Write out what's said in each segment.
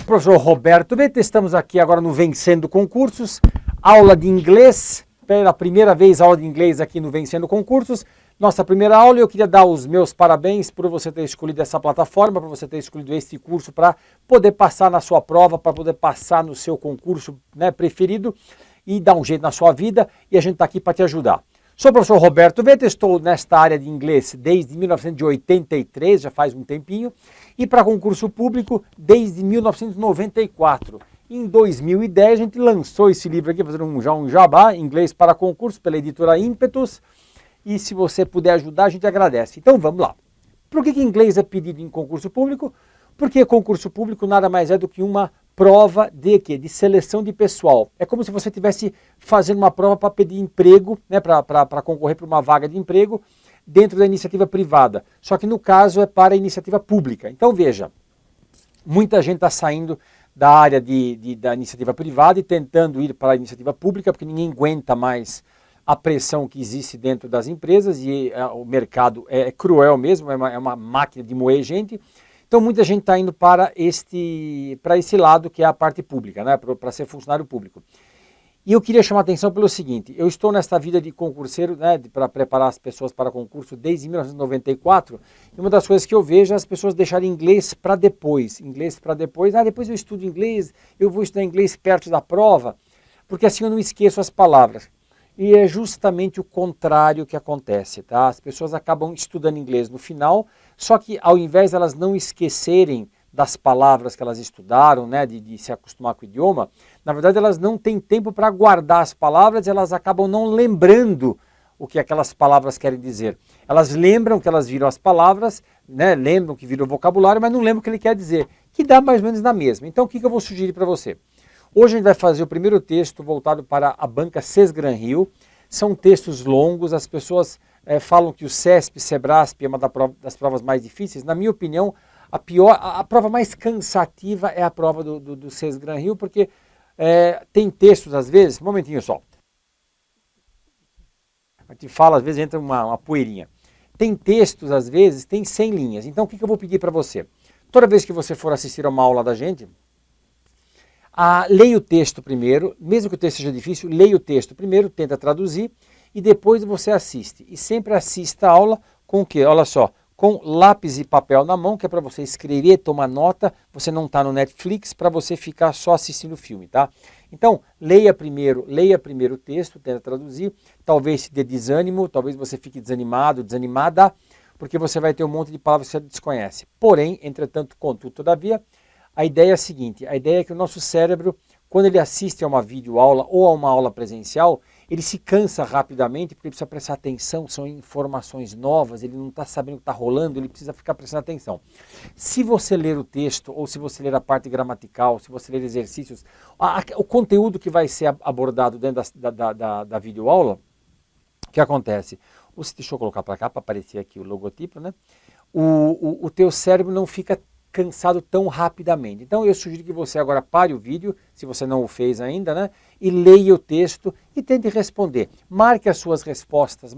sou o professor Roberto Veta, estamos aqui agora no Vencendo Concursos, aula de inglês, pela primeira vez aula de inglês aqui no Vencendo Concursos. Nossa primeira aula, eu queria dar os meus parabéns por você ter escolhido essa plataforma, por você ter escolhido este curso para poder passar na sua prova, para poder passar no seu concurso, né, preferido e dar um jeito na sua vida, e a gente está aqui para te ajudar. Sou o professor Roberto Veta, estou nesta área de inglês desde 1983, já faz um tempinho, e para concurso público desde 1994. Em 2010 a gente lançou esse livro aqui, fazendo um jabá, Inglês para Concurso, pela editora Ímpetus, e se você puder ajudar a gente agradece. Então vamos lá. Por que inglês é pedido em concurso público? Porque concurso público nada mais é do que uma prova de quê? De seleção de pessoal. É como se você estivesse fazendo uma prova para pedir emprego, né, para concorrer para uma vaga de emprego dentro da iniciativa privada. Só que no caso é para a iniciativa pública. Então veja, muita gente está saindo da área da iniciativa privada e tentando ir para a iniciativa pública porque ninguém aguenta mais a pressão que existe dentro das empresas e o mercado é cruel mesmo, é uma máquina de moer gente. Então muita gente está indo para esse lado que é a parte pública, né, para ser funcionário público. E eu queria chamar a atenção pelo seguinte, eu estou nesta vida de concurseiro, né, para preparar as pessoas para concurso desde 1994, e uma das coisas que eu vejo é as pessoas deixarem inglês para depois, depois eu estudo inglês, eu vou estudar inglês perto da prova, porque assim eu não esqueço as palavras. E é justamente o contrário que acontece, tá? As pessoas acabam estudando inglês no final, só que ao invés de elas não esquecerem das palavras que elas estudaram, né, de se acostumar com o idioma, na verdade elas não têm tempo para guardar as palavras, elas acabam não lembrando o que aquelas palavras querem dizer. Elas lembram que elas viram as palavras, né, lembram que viram o vocabulário, mas não lembram o que ele quer dizer, que dá mais ou menos na mesma. Então o que eu vou sugerir para você? Hoje a gente vai fazer o primeiro texto voltado para a banca Sesgran-Rio. São textos longos, as pessoas falam que o CESP, SEBRASP é uma das provas mais difíceis. Na minha opinião, a prova mais cansativa é a prova do Sesgran-Rio, porque tem textos às vezes, um momentinho só. A gente fala, às vezes entra uma poeirinha. Tem textos, às vezes, tem 100 linhas. Então o que eu vou pedir para você? Toda vez que você for assistir a uma aula da gente, leia o texto primeiro, mesmo que o texto seja difícil, leia o texto primeiro, tenta traduzir e depois você assiste. E sempre assista a aula com o quê? Olha só, com lápis e papel na mão, que é para você escrever, tomar nota, você não está no Netflix para você ficar só assistindo o filme, tá? Então, leia primeiro o texto, tenta traduzir, talvez se dê desânimo, talvez você fique desanimado, desanimada, porque você vai ter um monte de palavras que você desconhece. Porém, entretanto, contudo, todavia, a ideia é a seguinte, a ideia é que o nosso cérebro, quando ele assiste a uma videoaula ou a uma aula presencial, ele se cansa rapidamente porque ele precisa prestar atenção, são informações novas, ele não está sabendo o que está rolando, ele precisa ficar prestando atenção. Se você ler o texto, ou se você ler a parte gramatical, se você ler exercícios, o conteúdo que vai ser abordado dentro da videoaula, o que acontece? Deixa eu colocar para cá, para aparecer aqui o logotipo, né? O teu cérebro não fica cansado tão rapidamente. Então eu sugiro que você agora pare o vídeo, se você não o fez ainda, né? E leia o texto e tente responder. Marque as suas respostas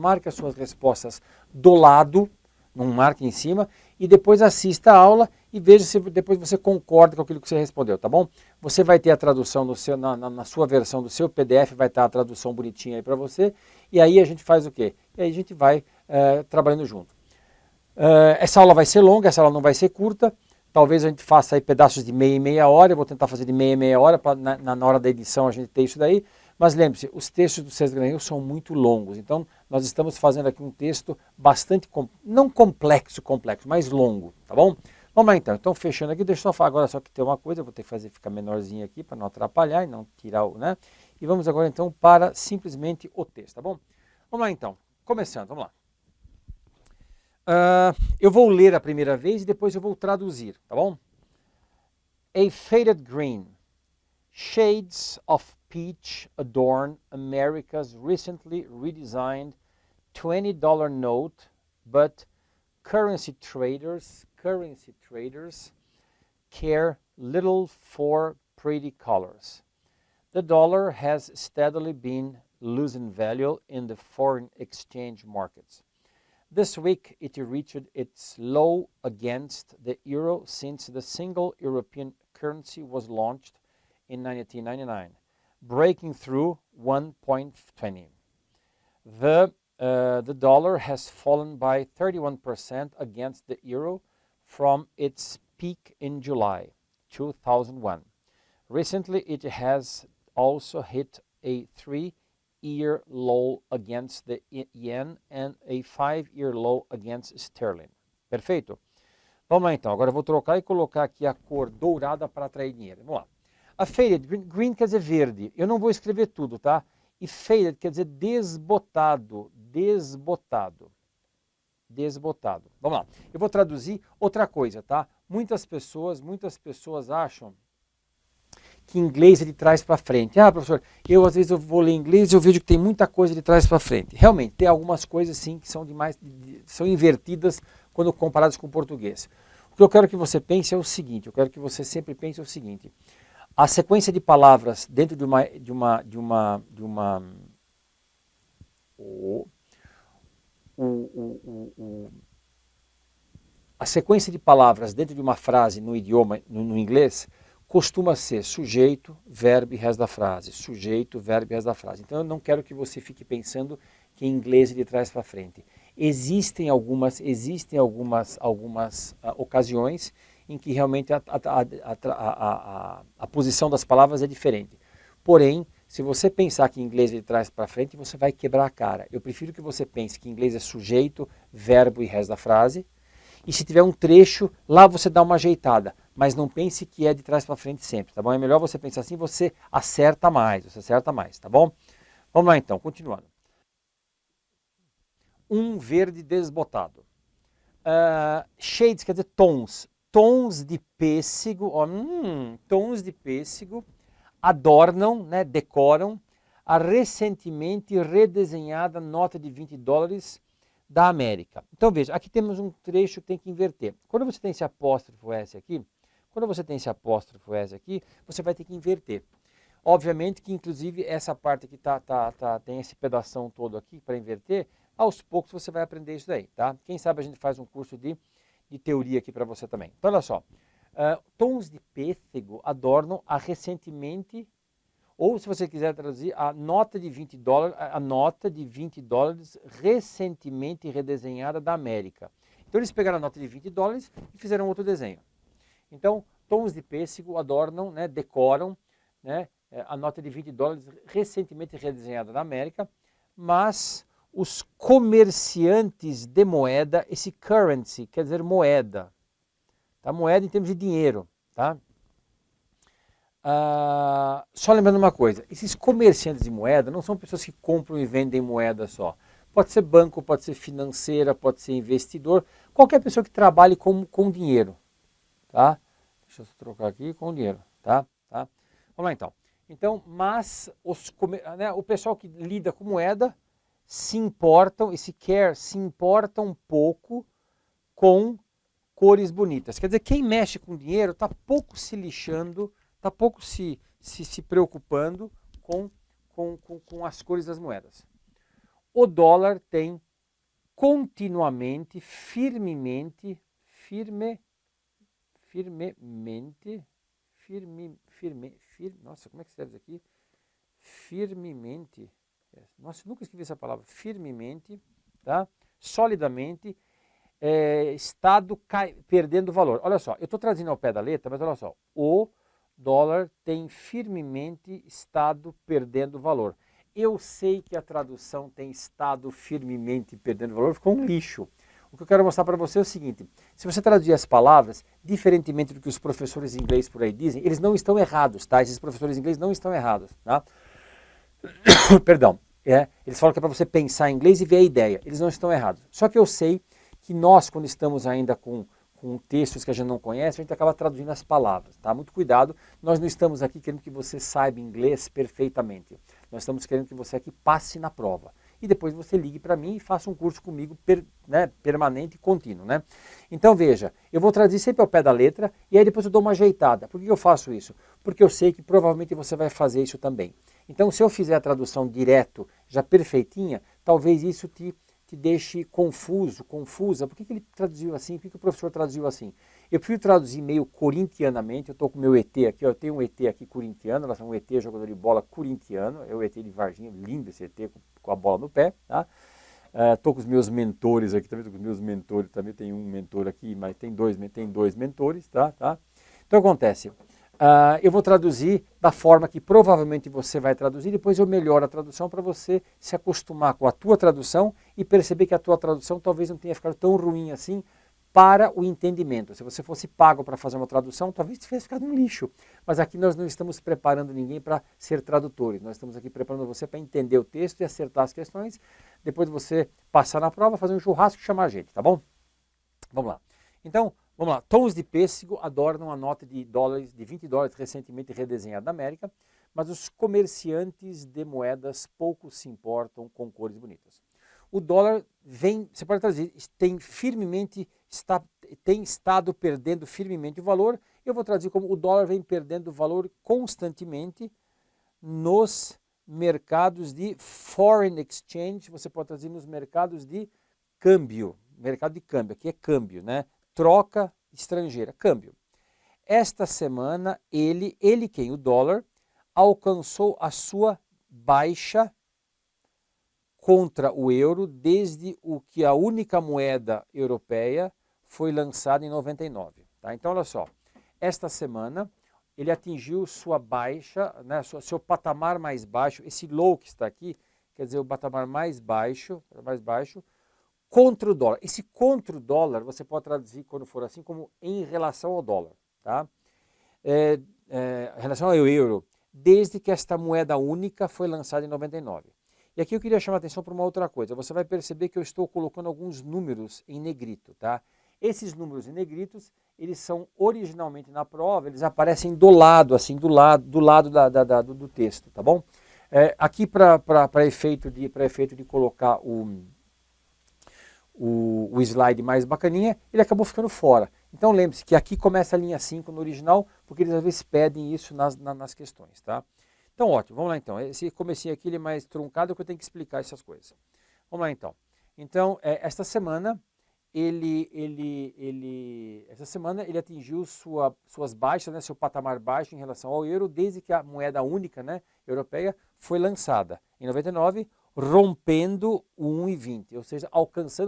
do lado, não marque em cima, e depois assista a aula e veja se depois você concorda com aquilo que você respondeu, tá bom? Você vai ter a tradução na sua versão do seu PDF, vai estar a tradução bonitinha aí para você, e aí a gente faz o quê? E aí a gente vai trabalhando junto. Essa aula vai ser longa, essa aula não vai ser curta. Talvez a gente faça aí pedaços de meia e meia hora, eu vou tentar fazer de meia e meia hora, para na hora da edição a gente ter isso daí. Mas lembre-se, os textos do Sesgran-Rio são muito longos, então nós estamos fazendo aqui um texto bastante, não complexo, mas longo, tá bom? Vamos lá então, fechando aqui, deixa eu só falar agora só que tem uma coisa, eu vou ter que fazer ficar menorzinho aqui para não atrapalhar e não tirar o, né? E vamos agora então para simplesmente o texto, tá bom? Vamos lá então, começando, vamos lá. Eu vou ler a primeira vez e depois eu vou traduzir, tá bom? A faded green. Shades of peach adorn America's recently redesigned $20 note, but currency traders care little for pretty colors. The dollar has steadily been losing value in the foreign exchange markets. This week, it reached its low against the euro since the single European currency was launched in 1999, breaking through 1.20. The dollar has fallen by 31% against the euro from its peak in July 2001. Recently, it has also hit a 3-year low against the yen and a 5-year low against sterling. Perfeito? Vamos lá então, agora eu vou trocar e colocar aqui a cor dourada para atrair dinheiro. Vamos lá. A faded, green quer dizer verde. Eu não vou escrever tudo, tá? E faded quer dizer desbotado, desbotado, desbotado. Vamos lá. Eu vou traduzir outra coisa, tá? Muitas pessoas acham que inglês é de trás para frente. Ah, professor, às vezes eu vou ler inglês e eu vejo que tem muita coisa de trás para frente. Realmente, tem algumas coisas sim que são são invertidas quando comparadas com o português. O que eu quero que você pense é o seguinte, eu quero que você sempre pense o seguinte: a sequência de palavras dentro a sequência de palavras dentro de uma frase no idioma, no inglês, costuma ser sujeito, verbo e resto da frase. Sujeito, verbo e resto da frase. Então eu não quero que você fique pensando que em inglês é de trás para frente. Existem algumas ocasiões em que realmente a posição das palavras é diferente. Porém, se você pensar que em inglês é de trás para frente, você vai quebrar a cara. Eu prefiro que você pense que em inglês é sujeito, verbo e resto da frase. E se tiver um trecho, lá você dá uma ajeitada. Mas não pense que é de trás para frente sempre, tá bom? É melhor você pensar assim, você acerta mais, tá bom? Vamos lá então, continuando. Um verde desbotado. Shades quer dizer tons. Tons de pêssego, ó, tons de pêssego adornam, né, decoram a recentemente redesenhada nota de $20 da América. Então veja, aqui temos um trecho que tem que inverter. Quando você tem esse apóstrofo S aqui, você vai ter que inverter. Obviamente que inclusive essa parte que tem esse pedação todo aqui para inverter, aos poucos você vai aprender isso daí, tá? Quem sabe a gente faz um curso de teoria aqui para você também. Então olha só, tons de pêssego adornam a recentemente, ou se você quiser traduzir, a nota de $20 recentemente redesenhada da América. Então eles pegaram a nota de $20 e fizeram outro desenho. Então, tons de pêssego adornam, né, decoram, né, a nota de $20 recentemente redesenhada da América, mas os comerciantes de moeda, esse currency quer dizer moeda, tá? Moeda em termos de dinheiro, tá? Só lembrando uma coisa, esses comerciantes de moeda não são pessoas que compram e vendem moeda só. Pode ser banco, pode ser financeira, pode ser investidor, qualquer pessoa que trabalhe com dinheiro, tá? Deixa eu trocar aqui com dinheiro, tá? Vamos lá então. Então, mas o pessoal que lida com moeda se importam um pouco com cores bonitas. Quer dizer, quem mexe com dinheiro está pouco se lixando, está pouco se preocupando com as cores das moedas. O dólar tem continuamente, nossa, como é que se escreve isso aqui? Firmemente, nossa, eu nunca escrevi essa palavra, firmemente, tá? Solidamente, estado perdendo valor. Olha só, eu estou traduzindo ao pé da letra, mas olha só, o dólar tem firmemente estado perdendo valor. Eu sei que a tradução tem estado firmemente perdendo valor, ficou um lixo. O que eu quero mostrar para você é o seguinte, se você traduzir as palavras, diferentemente do que os professores de inglês por aí dizem, eles não estão errados, tá? Esses professores de inglês não estão errados, tá? Perdão, eles falam que é para você pensar em inglês e ver a ideia, eles não estão errados. Só que eu sei que nós, quando estamos ainda com textos que a gente não conhece, a gente acaba traduzindo as palavras, tá? Muito cuidado, nós não estamos aqui querendo que você saiba inglês perfeitamente. Nós estamos querendo que você aqui passe na prova. E depois você ligue para mim e faça um curso comigo permanente e contínuo, né? Então veja, eu vou traduzir sempre ao pé da letra e aí depois eu dou uma ajeitada. Por que eu faço isso? Porque eu sei que provavelmente você vai fazer isso também. Então se eu fizer a tradução direto, já perfeitinha, talvez isso te te deixe confuso, confusa. Por que ele traduziu assim? Por que o professor traduziu assim? Eu prefiro traduzir meio corintianamente. Eu estou com o meu ET aqui, ó, eu tenho um ET aqui corintiano, nós somos um ET jogador de bola corintiano, é o ET de Varginha, lindo esse ET com a bola no pé, tá? Estou com os meus mentores aqui também, tem um mentor aqui, mas tem dois mentores, tá? Então acontece, eu vou traduzir da forma que provavelmente você vai traduzir, depois eu melhoro a tradução para você se acostumar com a tua tradução e perceber que a tua tradução talvez não tenha ficado tão ruim assim para o entendimento. Se você fosse pago para fazer uma tradução, talvez tivesse ficado um lixo. Mas aqui nós não estamos preparando ninguém para ser tradutores, nós estamos aqui preparando você para entender o texto e acertar as questões, depois de você passar na prova, fazer um churrasco e chamar a gente, tá bom? Vamos lá. Então, vamos lá. Tons de pêssego adornam a nota de $20 recentemente redesenhada na América, mas os comerciantes de moedas pouco se importam com cores bonitas. O dólar vem, você pode traduzir, tem estado perdendo firmemente o valor. Eu vou traduzir como o dólar vem perdendo valor constantemente nos mercados de foreign exchange, você pode traduzir nos mercados de câmbio. Mercado de câmbio, aqui é câmbio, né? Troca estrangeira, câmbio. Esta semana, o dólar, alcançou a sua baixa contra o euro desde o que a única moeda europeia foi lançada em 99. Tá? Então, olha só, esta semana ele atingiu sua baixa, né, seu patamar mais baixo, esse low que está aqui, quer dizer, o patamar mais baixo contra o dólar. Esse contra o dólar você pode traduzir, quando for assim, como em relação ao dólar. Tá? Em relação ao euro, desde que esta moeda única foi lançada em 99. E aqui eu queria chamar a atenção para uma outra coisa. Você vai perceber que eu estou colocando alguns números em negrito, tá? Esses números em negritos, eles são originalmente na prova, eles aparecem do lado, assim, do lado do texto, tá bom? Aqui para efeito de colocar o slide mais bacaninha, ele acabou ficando fora. Então lembre-se que aqui começa a linha 5 no original, porque eles às vezes pedem isso nas questões, tá? Então, ótimo, vamos lá então. Esse comecinho aqui ele é mais truncado, que eu tenho que explicar essas coisas. Vamos lá então. Então, esta semana ele atingiu suas baixas, né, seu patamar baixo em relação ao euro, desde que a moeda única, né, europeia foi lançada em 99, rompendo o 1,20, ou seja,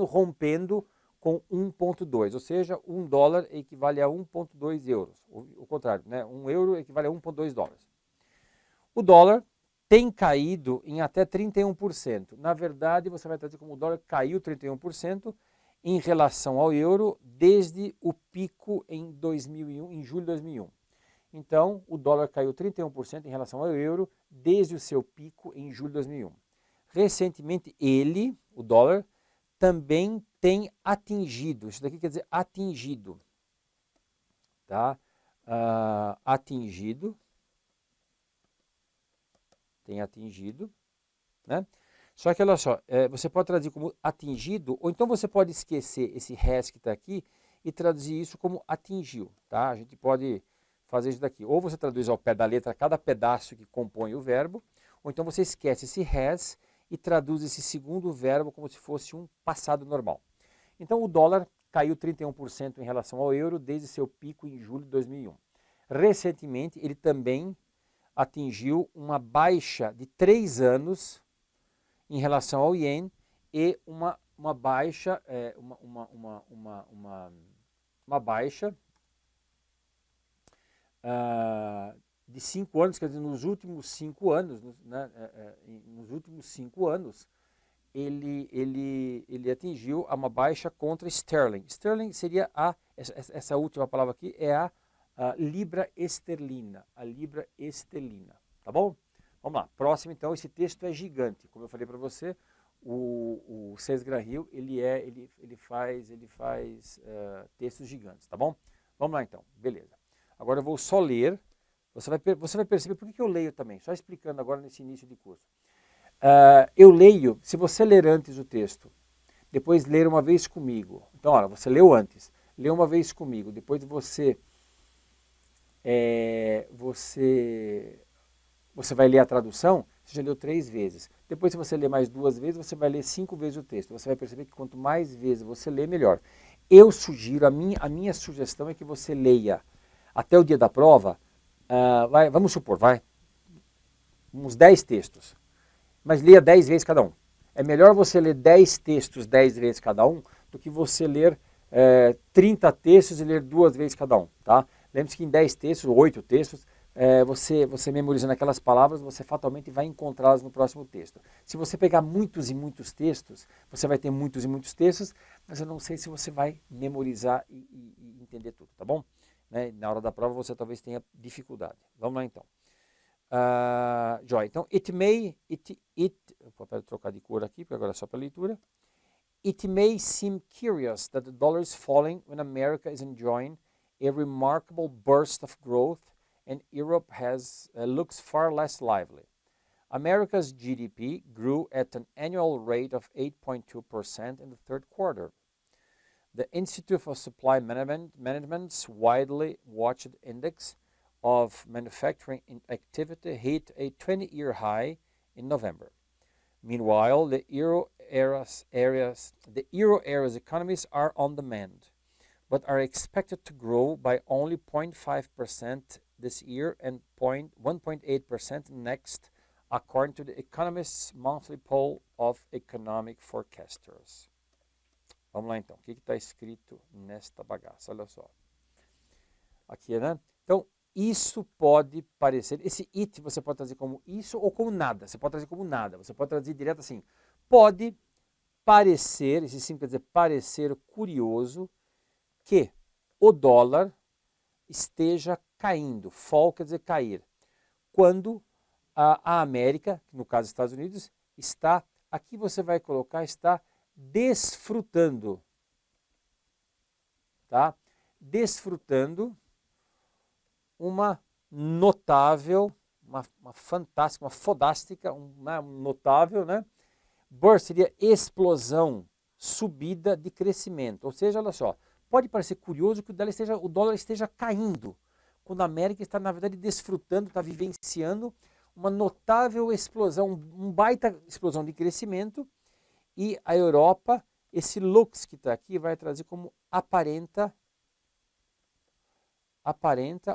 rompendo com 1,2, ou seja, $1 equivale a 1,2 euros. O contrário, né, 1 euro equivale a 1,2 dólares. O dólar tem caído em até 31%. Na verdade, você vai traduzir como o dólar caiu 31% em relação ao euro desde o pico em julho de 2001. Então, o dólar caiu 31% em relação ao euro desde o seu pico em julho de 2001. Recentemente, o dólar, também tem atingido, isso daqui quer dizer atingido, tá? Tem atingido, né? Só que olha só, você pode traduzir como atingido, ou então você pode esquecer esse has que está aqui e traduzir isso como atingiu, tá? A gente pode fazer isso daqui, ou você traduz ao pé da letra cada pedaço que compõe o verbo, ou então você esquece esse has e traduz esse segundo verbo como se fosse um passado normal. Então o dólar caiu 31% em relação ao euro desde seu pico em julho de 2001. Recentemente ele também atingiu uma baixa de 3 anos em relação ao ien e uma baixa de 5 anos, quer dizer, nos últimos 5 anos, né, nos últimos 5 anos, ele atingiu uma baixa contra sterling. Sterling seria essa última palavra aqui, é a libra esterlina, tá bom? Vamos lá, próximo então, esse texto é gigante, como eu falei para você, o César Graham, ele faz textos gigantes, tá bom? Vamos lá então, beleza. Agora eu vou só ler, você vai perceber por que eu leio também, só explicando agora nesse início de curso. Eu leio, se você ler antes o texto, depois ler uma vez comigo, então olha, você leu antes, lê uma vez comigo, depois você vai ler a tradução, você já leu 3 vezes. Depois, se você ler mais 2 vezes, você vai ler 5 vezes o texto. Você vai perceber que quanto mais vezes você lê, melhor. Eu sugiro, a minha sugestão é que você leia até o dia da prova, vamos supor, uns 10 textos, mas leia 10 vezes cada um. É melhor você ler 10 textos 10 vezes cada um do que você ler 30 textos e ler 2 vezes cada um, tá? Lembre-se que em 10 textos, 8 textos, você memorizando aquelas palavras, você fatalmente vai encontrá-las no próximo texto. Se você pegar muitos e muitos textos, você vai ter muitos e muitos textos, mas eu não sei se você vai memorizar e entender tudo, tá bom? Né? Na hora da prova você talvez tenha dificuldade. Vamos lá então. Joia. Então, vou trocar de cor aqui, porque agora é só para leitura. It may seem curious that the dollar is falling when America is enjoying a remarkable burst of growth and Europe looks far less lively. America's GDP grew at an annual rate of 8.2% in the third quarter. The Institute for Supply Management's widely watched index of manufacturing activity hit a 20-year high in November. Meanwhile, the euro area's economies are on the mend, but are expected to grow by only 0.5% this year and 1.8% next, according to the Economist's monthly poll of economic forecasters. Vamos lá então, o que está escrito nesta bagaça? Olha só. Aqui, né? Então, isso pode parecer, esse it você pode trazer como isso ou como nada, você pode trazer como nada, você pode trazer direto assim, pode parecer, esse sim quer dizer parecer curioso, que o dólar esteja caindo, fall quer dizer cair, quando a América, no caso Estados Unidos, está, aqui você vai colocar, está desfrutando, tá? Desfrutando uma notável, uma fantástica, uma fodástica, um notável, né? Burst seria explosão, subida de crescimento. Ou seja, olha só, pode parecer curioso que o dólar esteja caindo, quando a América está, na verdade, desfrutando, está vivenciando uma notável explosão, um baita explosão de crescimento, e a Europa, esse looks que está aqui, vai trazer como aparenta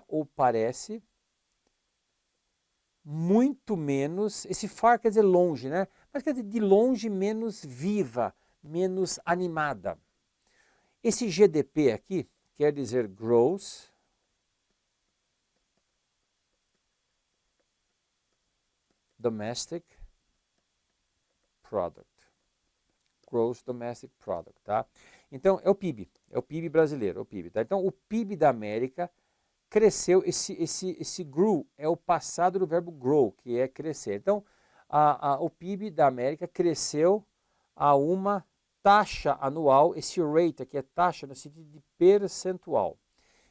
ou parece muito menos, esse far quer dizer longe, né? Mas quer dizer de longe menos viva, menos animada. Esse GDP aqui quer dizer Gross Domestic Product. Gross Domestic Product, tá? Então, é o PIB brasileiro, é o PIB, tá? Então, o PIB da América cresceu, esse grew é o passado do verbo grow, que é crescer. Então, o PIB da América cresceu a uma taxa anual, esse rate aqui é taxa no sentido de percentual.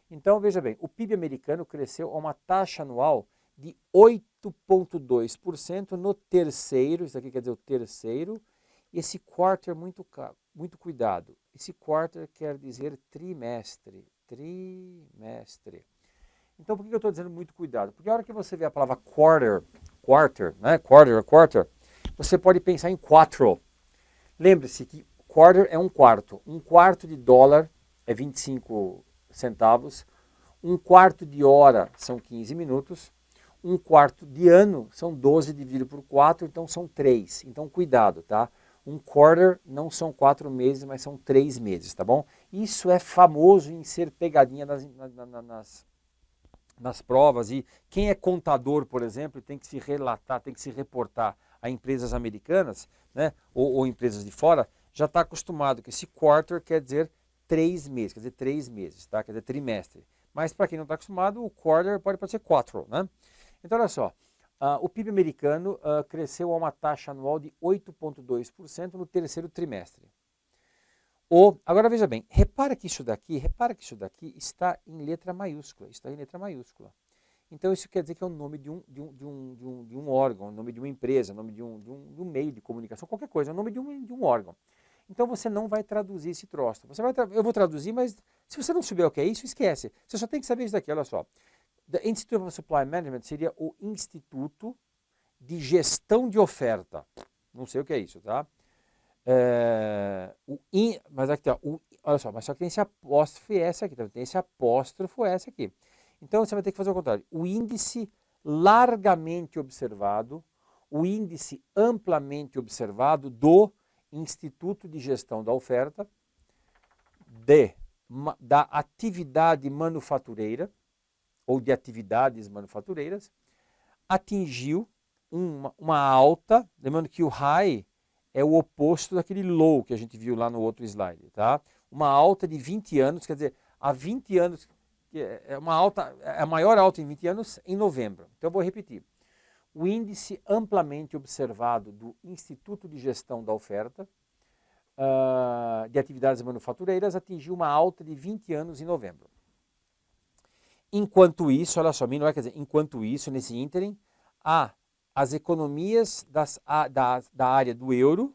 Então, veja bem, o PIB americano cresceu a uma taxa anual de 8,2% no terceiro, isso aqui quer dizer o terceiro, e esse quarter, muito cuidado, esse quarter quer dizer trimestre. Então, por que eu estou dizendo muito cuidado? Porque a hora que você vê a palavra quarter, né? Quarter, você pode pensar em quattro. Lembre-se que quarter é um quarto. Um quarto de dólar é 25 centavos. Um quarto de hora são 15 minutos. Um quarto de ano são 12 dividido por 4, então são 3. Então, cuidado, tá? Um quarter não são 4 meses, mas são 3 meses, tá bom? Isso é famoso em ser pegadinha nas provas, e quem é contador, por exemplo, tem que se relatar, tem que se reportar a empresas americanas, né, ou empresas de fora, já está acostumado que esse quarter quer dizer 3 meses, quer dizer 3 meses, tá? Quer dizer trimestre. Mas para quem não está acostumado, o quarter pode ser 4, né? Então, olha só, o PIB americano cresceu a uma taxa anual de 8,2% no terceiro trimestre. Agora veja bem, repara que isso daqui está em letra maiúscula, Então isso quer dizer que é o nome de um órgão, o nome de uma empresa, o nome de um meio de comunicação, qualquer coisa, é o nome de um órgão. Então você não vai traduzir esse troço. Eu vou traduzir, mas se você não souber o que é isso, esquece. Você só tem que saber isso daqui, olha só. The Institute of Supply Management seria o Instituto de gestão de oferta. Não sei o que é isso, tá? Mas aqui, ó, olha só, mas só que tem esse apóstrofo S aqui, tá? Tem esse apóstrofo S aqui. Então você vai ter que fazer o contrário. O índice largamente observado, o índice amplamente observado do Instituto de Gestão da Oferta da atividade manufatureira, ou de atividades manufatureiras, atingiu uma alta, lembrando que o high é o oposto daquele low que a gente viu lá no outro slide, tá? Uma alta de 20 anos, quer dizer, há 20 anos, é uma alta, é a maior alta em 20 anos em novembro. Então eu vou repetir. O índice amplamente observado do Instituto de Gestão da Oferta de atividades manufatureiras atingiu uma alta de 20 anos em novembro. Enquanto isso, olha só, não é, quer dizer, enquanto isso, nesse ínterim, as economias da área do euro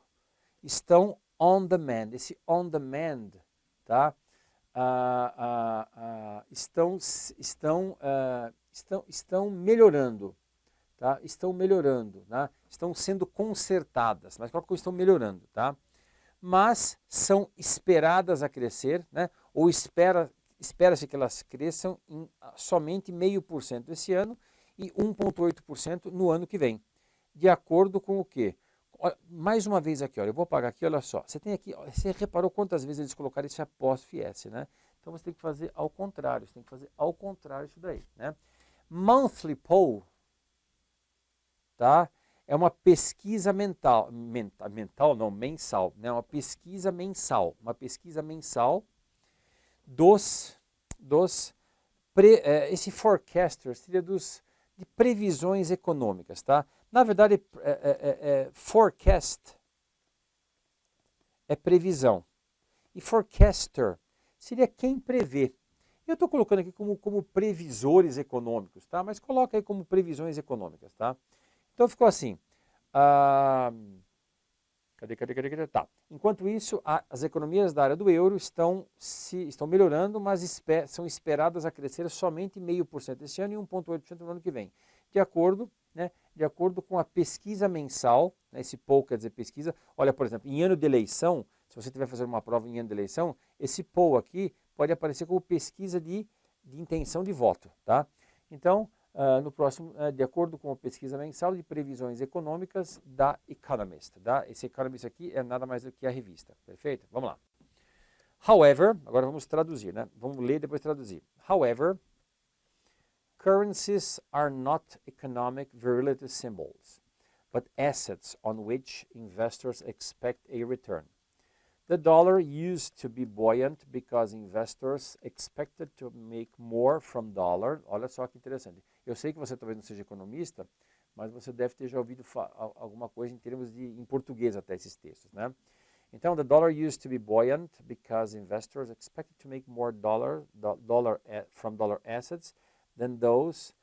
estão on demand. Esse on demand, tá? Estão melhorando, tá? Estão melhorando, tá? Estão sendo consertadas, mas qual que estão melhorando, tá? Mas são esperadas a crescer, né? Ou espera-se que elas cresçam em somente 0,5% esse ano e 1,8% no ano que vem. De acordo com o quê? Mais uma vez aqui, olha, eu vou apagar aqui, olha só. Você tem aqui, você reparou quantas vezes eles colocaram esse apóstrofo S, né? Então você tem que fazer ao contrário, você tem que fazer ao contrário isso daí, né? Monthly poll, tá? É uma pesquisa mensal, né? Uma pesquisa mensal esse forecaster seria de previsões econômicas, tá? Na verdade, forecast é previsão. E forecaster seria quem prevê. Eu estou colocando aqui como previsores econômicos, tá? Mas coloca aí como previsões econômicas, tá? Então ficou assim. Cadê? Tá. Enquanto isso, as economias da área do euro estão melhorando, mas são esperadas a crescer somente 0,5% esse ano e 1,8% no ano que vem. De acordo com a pesquisa mensal, né, esse poll quer dizer pesquisa. Olha, por exemplo, em ano de eleição, se você estiver fazendo uma prova em ano de eleição, esse poll aqui pode aparecer como pesquisa de intenção de voto, tá? Então, no próximo, de acordo com a pesquisa mensal de previsões econômicas da Economist. Tá? Esse Economist aqui é nada mais do que a revista. Perfeito? Vamos lá. However, agora vamos traduzir, né? Vamos ler e depois traduzir. However, currencies are not economic virility symbols, but assets on which investors expect a return. The dollar used to be buoyant because investors expected to make more from dollar. Olha só que interessante. Eu sei que você talvez não seja economista, mas você deve ter já ouvido alguma coisa em português até esses textos, né? Então, the dollar used to be buoyant because investors expected to make more from dollar assets than those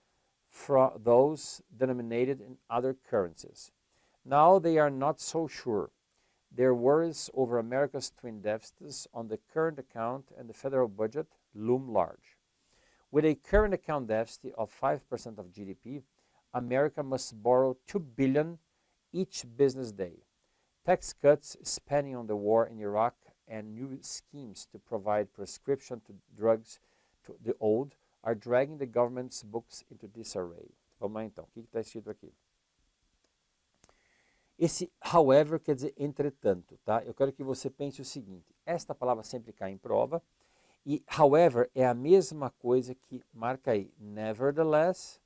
denominated in other currencies. Now they are not so sure. Their worries over America's twin deficits on the current account and the federal budget loom large. With a current account deficit of 5% of GDP, America must borrow $2 billion each business day. Tax cuts, spending on the war in Iraq, and new schemes to provide prescription to drugs to the old are dragging the government's books into disarray. Vamos lá então, o que está escrito aqui? Esse however quer dizer entretanto, tá? Eu quero que você pense o seguinte, esta palavra sempre cai em prova, e however é a mesma coisa que, marca aí, nevertheless,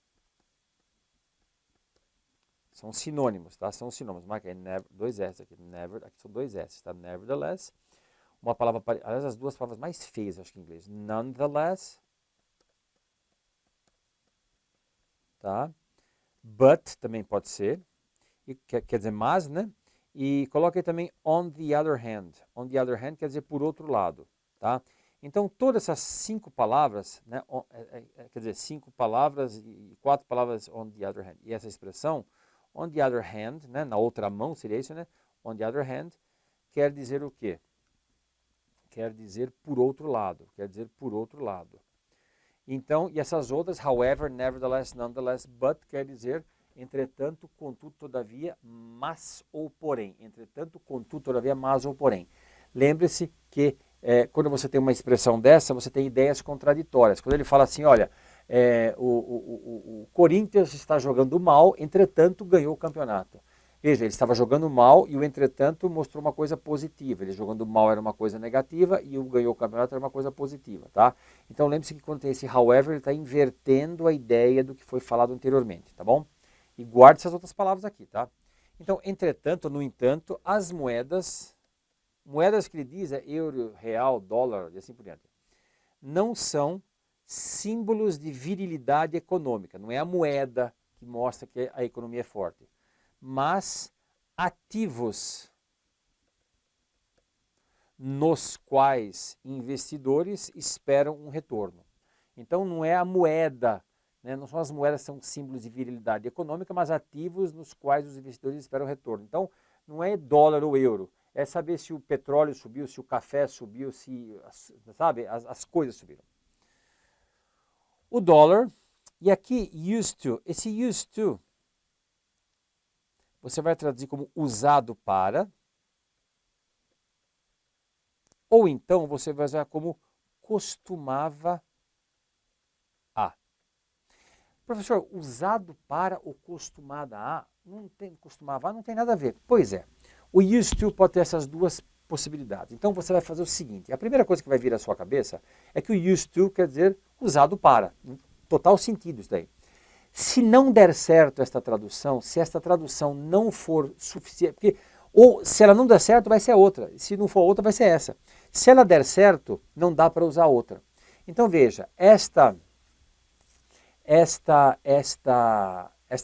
são sinônimos, tá? São sinônimos, marca aí, dois S aqui, aqui são dois S, tá? Nevertheless, uma palavra, aliás, as duas palavras mais feias, acho que em inglês, nonetheless, tá? But também pode ser, e quer dizer mas, né? E coloca aí também on the other hand. On the other hand quer dizer por outro lado, tá? Então, todas essas 5 palavras, né? Quer dizer, 5 palavras e 4 palavras on the other hand. E essa expressão, on the other hand, né? Na outra mão seria isso, né? On the other hand, quer dizer o quê? Quer dizer por outro lado, quer dizer por outro lado. Então, e essas outras, however, nevertheless, nonetheless, but, quer dizer Entretanto, contudo, todavia, mas ou porém. Entretanto, contudo, todavia, mas ou porém. Lembre-se que quando você tem uma expressão dessa, você tem ideias contraditórias. Quando ele fala assim, olha, o Corinthians está jogando mal, entretanto ganhou o campeonato. Veja, ele estava jogando mal e o entretanto mostrou uma coisa positiva. Ele jogando mal era uma coisa negativa e o ganhou o campeonato era uma coisa positiva, tá? Então lembre-se que quando tem esse however, ele está invertendo a ideia do que foi falado anteriormente, tá bom? E guarde essas outras palavras aqui, tá? Então, entretanto, no entanto, as moedas que ele diz é euro, real, dólar e assim por diante, não são símbolos de virilidade econômica. Não é a moeda que mostra que a economia é forte, mas ativos nos quais investidores esperam um retorno. Então não é a moeda, né? Não são as moedas que são símbolos de virilidade econômica, mas ativos nos quais os investidores esperam retorno. Então não é dólar ou euro, é saber se o petróleo subiu, se o café subiu, se, sabe, as coisas subiram. O dólar, e aqui used to, esse used to, você vai traduzir como usado para, ou então você vai usar como costumava a. Professor, usado para ou costumada a, não tem, costumava a não tem nada a ver. Pois é, o used to pode ter essas duas possibilidades. Então você vai fazer o seguinte, a primeira coisa que vai vir à sua cabeça é que o used to quer dizer usado para, total sentido isso daí. Se não der certo esta tradução, se esta tradução não for suficiente, porque, ou se ela não der certo, vai ser outra. Se não for outra, vai ser essa. Se ela der certo, não dá para usar outra. Então veja, esta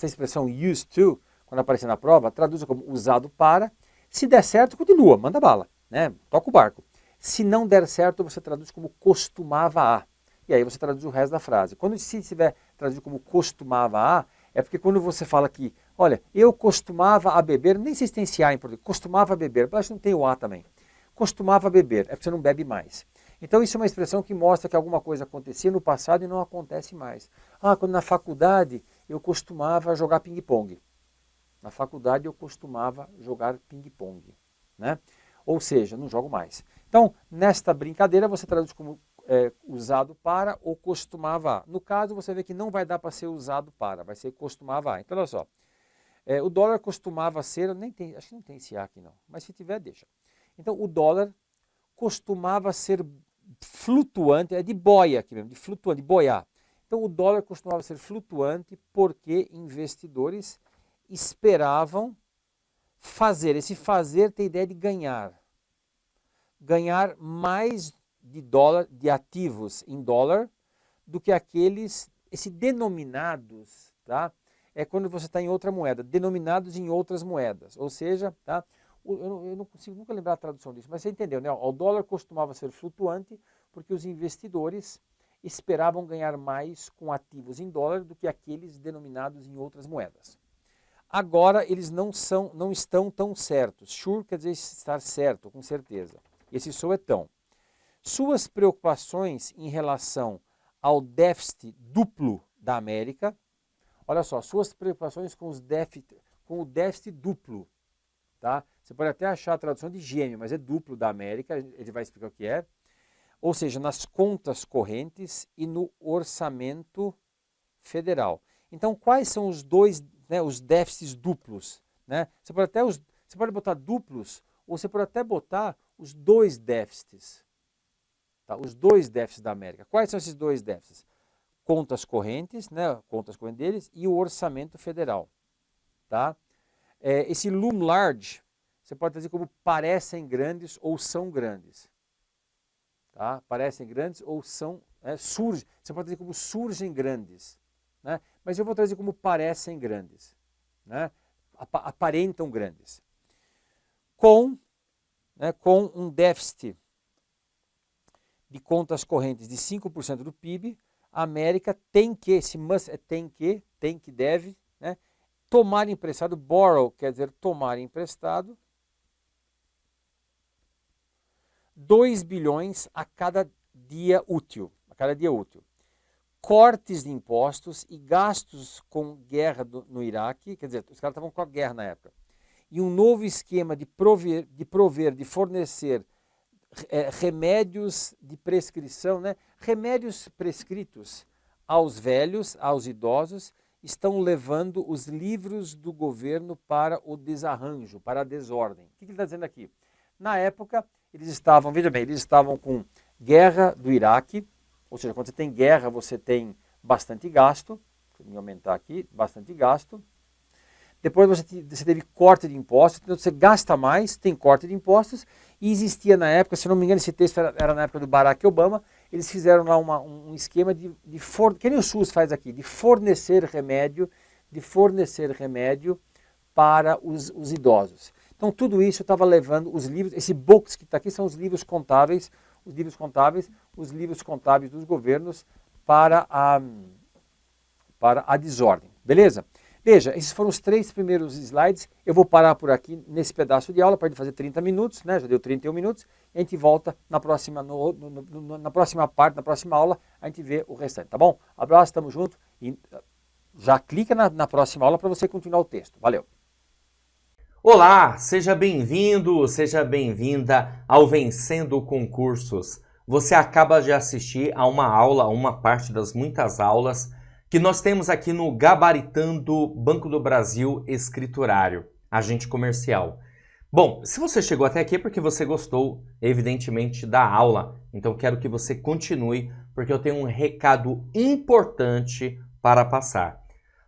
expressão used to, quando aparecer na prova, traduz como usado para. Se der certo, continua, manda bala, né? Toca o barco. Se não der certo, você traduz como costumava a. E aí você traduz o resto da frase. Quando se tiver traduzido como costumava a, é porque quando você fala que, olha, eu costumava a beber, nem sei se tem esse a em português, costumava beber, mas não tem o a também. Costumava beber, é porque você não bebe mais. Então isso é uma expressão que mostra que alguma coisa acontecia no passado e não acontece mais. Ah, quando na faculdade eu costumava jogar ping-pong. Na faculdade eu costumava jogar ping-pong, né? Ou seja, não jogo mais. Então, nesta brincadeira você traduz como usado para ou costumava a. No caso, você vê que não vai dar para ser usado para, vai ser costumava a. Então, olha só, o dólar costumava ser, nem tem, acho que não tem esse a aqui não, mas se tiver, deixa. Então, o dólar costumava ser flutuante, é de boia aqui mesmo, de flutuante, de boiar. Então, o dólar costumava ser flutuante porque investidores esperavam fazer. Esse fazer tem ideia de ganhar. Ganhar mais de dólar, de ativos em dólar, do que aqueles, esse denominados, tá? É quando você está em outra moeda, denominados em outras moedas. Ou seja, tá? Eu não consigo nunca lembrar a tradução disso, mas você entendeu, né? O dólar costumava ser flutuante porque os investidores esperavam ganhar mais com ativos em dólar do que aqueles denominados em outras moedas. Agora eles não estão tão certos. Sure quer dizer estar certo, com certeza. Esse so é tão. Suas preocupações em relação ao déficit duplo da América, olha só, suas preocupações com o déficit duplo, tá? Você pode até achar a tradução de gêmeo, mas é duplo da América, ele vai explicar o que é. Ou seja, nas contas correntes e no orçamento federal. Então, quais são os dois, né, os déficits duplos? Né? Você pode botar duplos, ou você pode até botar os dois déficits. Tá? Os dois déficits da América. Quais são esses dois déficits? Contas correntes, né, contas correntes deles, e o orçamento federal. Tá? Esse loom large, você pode trazer como parecem grandes ou são grandes. Tá? Parecem grandes ou são, surge. Você pode trazer como surgem grandes. Né? Mas eu vou trazer como parecem grandes. Né? Aparentam grandes. Com um déficit de contas correntes de 5% do PIB, a América tem que, esse must é tem que deve, né, tomar emprestado, borrow quer dizer tomar emprestado, 2 bilhões a cada dia útil, cortes de impostos e gastos com guerra no Iraque, quer dizer, os caras estavam com a guerra na época, e um novo esquema de fornecer remédios de prescrição, né? Remédios prescritos aos velhos, aos idosos, estão levando os livros do governo para o desarranjo, para a desordem. O que ele está dizendo aqui? Na época, eles estavam, veja bem, eles estavam com guerra do Iraque, ou seja, quando você tem guerra, você tem bastante gasto, deixa eu aumentar aqui, bastante gasto. Depois você teve corte de impostos, então você gasta mais, tem corte de impostos, e existia na época, se não me engano, esse texto era na época do Barack Obama, eles fizeram lá um esquema que nem o SUS faz aqui, de fornecer remédio para os idosos. Então tudo isso estava levando os livros, esse books que está aqui são os livros contábeis dos governos para a desordem, beleza? Veja, esses foram os 3 primeiros slides, eu vou parar por aqui nesse pedaço de aula para fazer 30 minutos, né? Já deu 31 minutos, e a gente volta na próxima, na próxima parte, na próxima aula, a gente vê o restante, tá bom? Abraço, tamo junto, e já clica na próxima aula para você continuar o texto, valeu! Olá, seja bem-vindo, seja bem-vinda ao Vencendo Concursos. Você acaba de assistir a uma aula, uma parte das muitas aulas que nós temos aqui no Gabaritando Banco do Brasil Escriturário, agente comercial. Bom, se você chegou até aqui é porque você gostou, evidentemente, da aula. Então quero que você continue, porque eu tenho um recado importante para passar.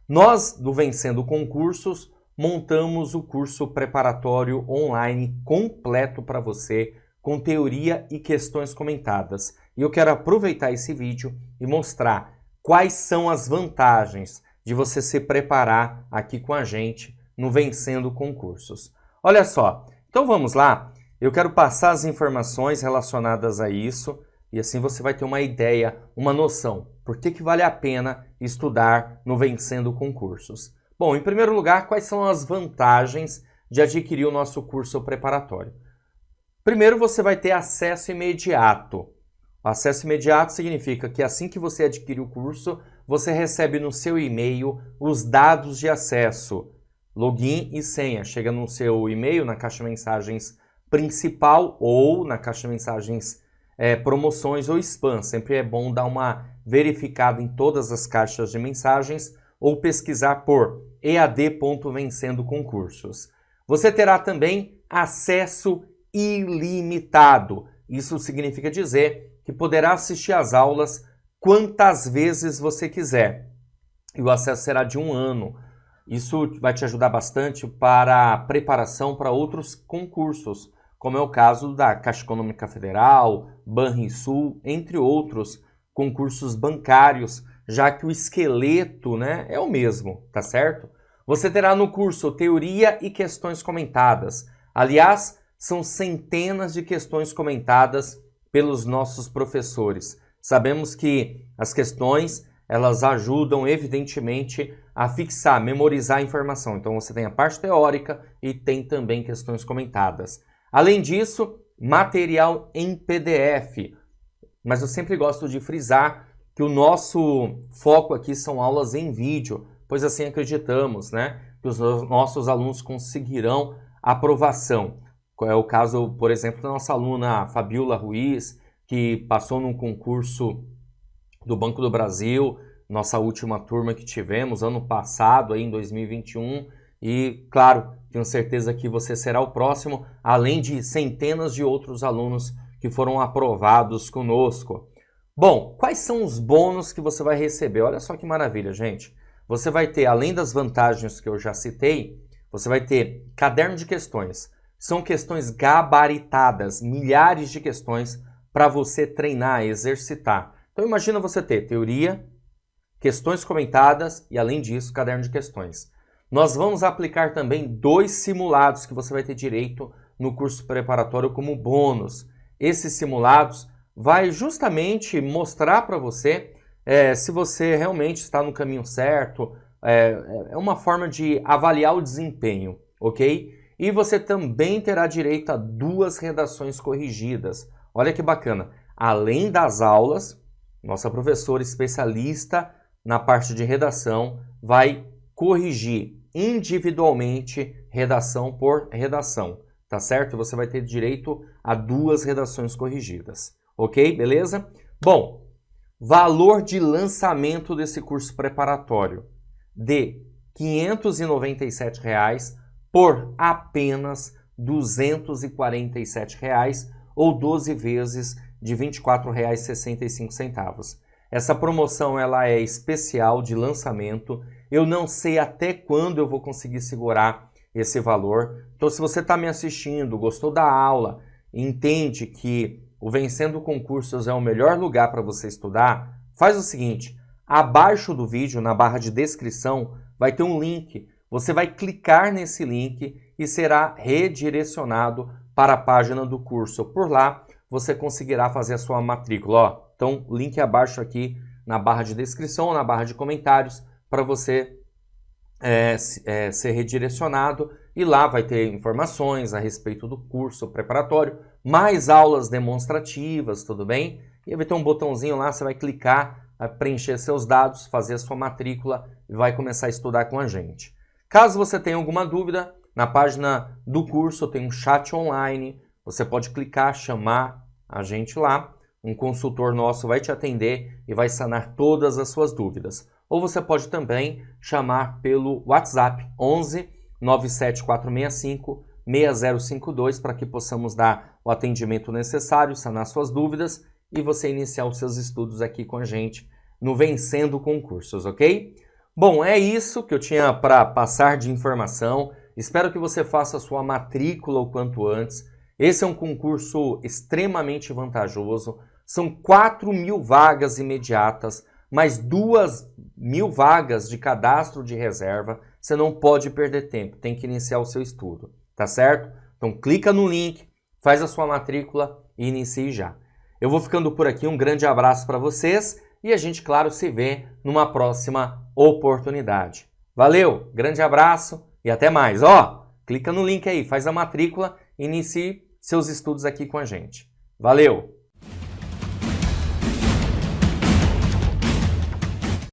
Nós, do Vencendo Concursos, montamos o curso preparatório online completo para você, com teoria e questões comentadas. E eu quero aproveitar esse vídeo e mostrar quais são as vantagens de você se preparar aqui com a gente no Vencendo Concursos. Olha só, então vamos lá. Eu quero passar as informações relacionadas a isso e assim você vai ter uma ideia, uma noção. Por que vale a pena estudar no Vencendo Concursos? Bom, em primeiro lugar, quais são as vantagens de adquirir o nosso curso preparatório? Primeiro, você vai ter acesso imediato. Acesso imediato significa que assim que você adquire o curso, você recebe no seu e-mail os dados de acesso, login e senha. Chega no seu e-mail, na caixa de mensagens principal ou na caixa de mensagens promoções ou spam. Sempre é bom dar uma verificada em todas as caixas de mensagens ou pesquisar por ead.vencendo concursos. Você terá também acesso ilimitado. Isso significa dizer que poderá assistir às aulas quantas vezes você quiser. E o acesso será de 1 ano. Isso vai te ajudar bastante para a preparação para outros concursos, como é o caso da Caixa Econômica Federal, Banrisul, entre outros concursos bancários, já que o esqueleto, né, é o mesmo, tá certo? Você terá no curso teoria e questões comentadas. Aliás, são centenas de questões comentadas pelos nossos professores. Sabemos que as questões, elas ajudam evidentemente a fixar, memorizar a informação. Então você tem a parte teórica e tem também questões comentadas. Além disso, material em PDF. Mas eu sempre gosto de frisar que o nosso foco aqui são aulas em vídeo, pois assim acreditamos, né, que os nossos alunos conseguirão aprovação. É o caso, por exemplo, da nossa aluna Fabiola Ruiz, que passou num concurso do Banco do Brasil, nossa última turma que tivemos, ano passado, aí, em 2021. E, claro, tenho certeza que você será o próximo, além de centenas de outros alunos que foram aprovados conosco. Bom, quais são os bônus que você vai receber? Olha só que maravilha, gente. Você vai ter, além das vantagens que eu já citei, você vai ter caderno de questões. São questões gabaritadas, milhares de questões para você treinar, exercitar. Então imagina você ter teoria, questões comentadas e, além disso, caderno de questões. Nós vamos aplicar também 2 simulados que você vai ter direito no curso preparatório como bônus. Esses simulados vai justamente mostrar para você se você realmente está no caminho certo. É uma forma de avaliar o desempenho, ok? E você também terá direito a 2 redações corrigidas. Olha que bacana. Além das aulas, Nossa professora especialista na parte de redação vai corrigir individualmente redação por redação, tá certo? Você vai ter direito a 2 redações corrigidas, ok? Beleza? Bom, valor de lançamento desse curso preparatório de R$ 597 por apenas R$ 247 ou 12 vezes de R$ 24,65. Essa promoção ela é especial de lançamento. Eu não sei até quando eu vou conseguir segurar esse valor. Então, se você está me assistindo, gostou da aula, entende que o Vencendo Concursos é o melhor lugar para você estudar, faz o seguinte, abaixo do vídeo, na barra de descrição, vai ter um link. Você vai clicar nesse link e será redirecionado para a página do curso. Por lá, você conseguirá fazer a sua matrícula. Ó, então, link abaixo aqui na barra de descrição ou na barra de comentários para você ser redirecionado. E lá vai ter informações a respeito do curso preparatório, mais aulas demonstrativas, tudo bem? E vai ter um botãozinho lá, você vai clicar, vai preencher seus dados, fazer a sua matrícula e vai começar a estudar com a gente. Caso você tenha alguma dúvida, na página do curso tem um chat online, você pode clicar, chamar a gente lá, um consultor nosso vai te atender e vai sanar todas as suas dúvidas. Ou você pode também chamar pelo WhatsApp 11 97465 6052 para que possamos dar o atendimento necessário, sanar suas dúvidas e você iniciar os seus estudos aqui com a gente no Vencendo Concursos, ok? Bom, é isso que eu tinha para passar de informação. Espero que você faça a sua matrícula o quanto antes. Esse é um concurso extremamente vantajoso. São 4.000 vagas imediatas, mais 2.000 vagas de cadastro de reserva. Você não pode perder tempo, tem que iniciar o seu estudo, tá certo? Então clica no link, faz a sua matrícula e inicie já. Eu vou ficando por aqui, um grande abraço para vocês e a gente, claro, se vê numa próxima oportunidade. Valeu, grande abraço e até mais. Ó, clica no link aí, faz a matrícula e inicie seus estudos aqui com a gente. Valeu!